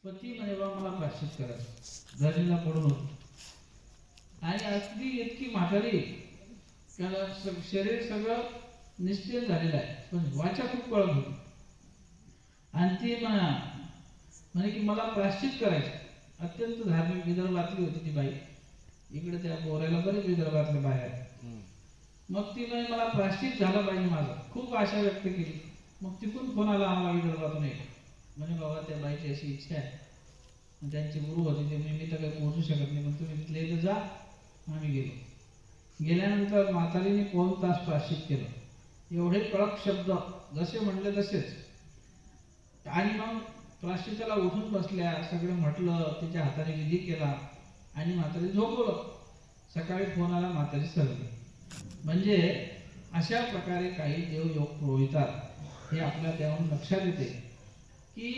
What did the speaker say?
पती म्हणे बा मला प्राश्चित करायचं धरणीला पडून होती आणि अगदी इतकी म्हातारी त्याला शरीर सगळं निस्तेज झालेलं आहे पण वाचा खूप कळत होती आणि ती म्हणे की मला प्राश्चित करायचं अत्यंत धार्मिक विदर्भातली होती ती बाई इकडे त्या बोरायला बरेच विदर्भातले बाहेर मग ती म्हणे मला प्राश्चित झालं पाहिजे माझं खूप आशा व्यक्त केली मग तिकडून फोन आला आम्हाला विदर्भातून एक म्हणे बाबा त्या बाईची अशी इच्छा आहे त्यांची गुरु होती ते मी तर काही पोहोचू शकत नाही पण तुम्ही तिथले इथं जा आम्ही गेलो गेल्यानंतर म्हातारीने 2 तास प्राश्चित केलं एवढे कडक शब्द जसे म्हणले तसेच आणि मग प्राश्चिताला उठून बसल्या सगळं म्हटलं तिच्या हाताने विधी केला आणि म्हातारी झोपवलं सकाळी फोन आला म्हातारी सरली म्हणजे अशा प्रकारे काही देवयोग पुरवितात हे आपल्या देवांना लक्षात येते की